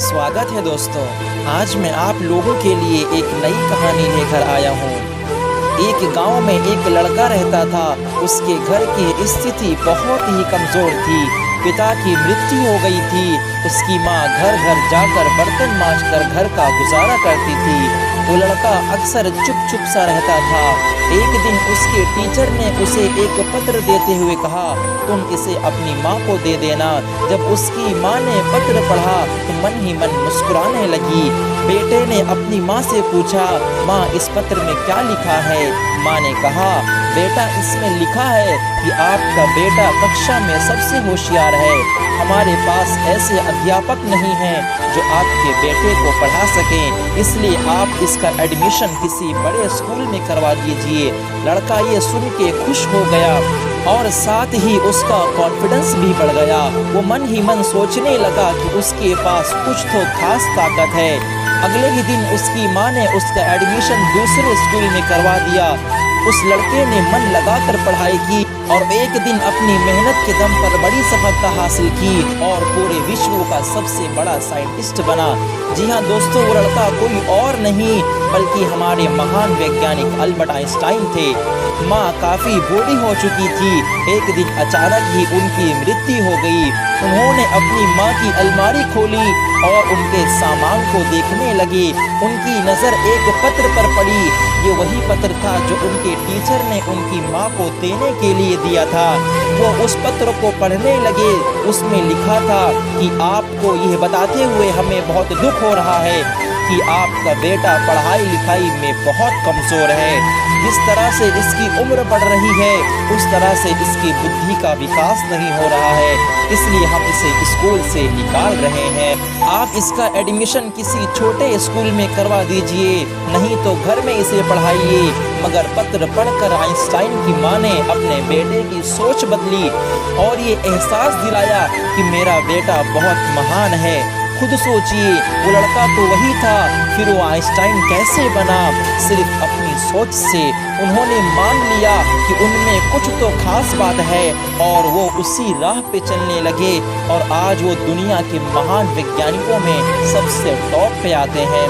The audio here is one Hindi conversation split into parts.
स्वागत है दोस्तों। आज मैं आप लोगों के लिए एक नई कहानी लेकर आया हूँ। एक गांव में एक लड़का रहता था। उसके घर की स्थिति बहुत ही कमज़ोर थी। पिता की मृत्यु हो गई थी। उसकी माँ घर घर जाकर बर्तन मांजकर घर का गुजारा करती थी। वो लड़का अक्सर चुप सा रहता था। एक दिन उसके टीचर ने उसे एक पत्र देते हुए कहा, तुम इसे अपनी माँ को दे देना। जब उसकी माँ ने पत्र पढ़ा तो मन ही मन मुस्कुराने लगी। बेटे ने अपनी माँ से पूछा, माँ इस पत्र में क्या लिखा है? माँ ने कहा, बेटा इसमें लिखा है कि आपका बेटा कक्षा में सबसे होशियार है। हमारे पास ऐसे अध्यापक नहीं हैं जो आपके बेटे को पढ़ा सकें, इसलिए आप इसका एडमिशन किसी बड़े स्कूल में करवा दीजिए। लड़का ये सुन के खुश हो गया और साथ ही उसका कॉन्फिडेंस भी बढ़ गया। वो मन ही मन सोचने लगा कि उसके पास कुछ तो खास ताकत है। अगले ही दिन उसकी माँ ने उसका एडमिशन दूसरे स्कूल में करवा दिया। उस लड़के ने मन लगाकर पढ़ाई की और एक दिन अपनी मेहनत के दम पर बड़ी सफलता हासिल की और पूरे विश्व का सबसे बड़ा साइंटिस्ट बना। जी हाँ दोस्तों, वो लड़का कोई और नहीं बल्कि हमारे महान वैज्ञानिक अल्बर्ट आइंस्टाइन थे। माँ काफ़ी बूढ़ी हो चुकी थी। एक दिन अचानक ही उनकी मृत्यु हो गई। उन्होंने अपनी माँ की अलमारी खोली और उनके सामान को देखने लगे। उनकी नज़र एक पत्र पर पड़ी। ये वही पत्र था जो उनके टीचर ने उनकी माँ को देने के लिए दिया था। वो उस पत्र को पढ़ने लगे। उसमें लिखा था कि आपको यह बताते हुए हमें बहुत दुख हो रहा है कि आपका बेटा पढ़ाई लिखाई में बहुत कमज़ोर है। जिस तरह से इसकी उम्र बढ़ रही है उस तरह से इसकी बुद्धि का विकास नहीं हो रहा है, इसलिए हम इसे स्कूल से निकाल रहे हैं। आप इसका एडमिशन किसी छोटे स्कूल में करवा दीजिए, नहीं तो घर में इसे पढ़ाइए। मगर पत्र पढ़कर आइंस्टाइन की माँ ने अपने बेटे की सोच बदली और ये एहसास दिलाया कि मेरा बेटा बहुत महान है। खुद सोचिए, वो लड़का तो वही था, फिर वो आइंस्टाइन कैसे बना? सिर्फ अपनी सोच से उन्होंने मान लिया कि उनमें कुछ तो खास बात है और वो उसी राह पे चलने लगे और आज वो दुनिया के महान वैज्ञानिकों में सबसे टॉप पे आते हैं।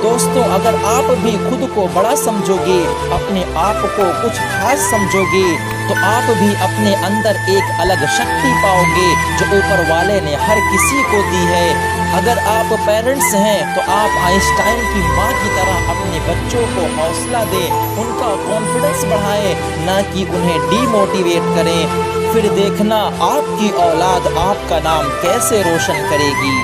दोस्तों, अगर आप भी खुद को बड़ा समझोगे, अपने आप को कुछ खास समझोगे, तो आप भी अपने अंदर एक अलग शक्ति पाओगे जो ऊपर वाले ने हर किसी को दी है। अगर आप पेरेंट्स हैं तो आप आइंस्टाइन की माँ की तरह अपने बच्चों को हौसला दें, उनका कॉन्फिडेंस बढ़ाएं, ना कि उन्हें डीमोटिवेट करें। फिर देखना आपकी औलाद आपका नाम कैसे रोशन करेगी।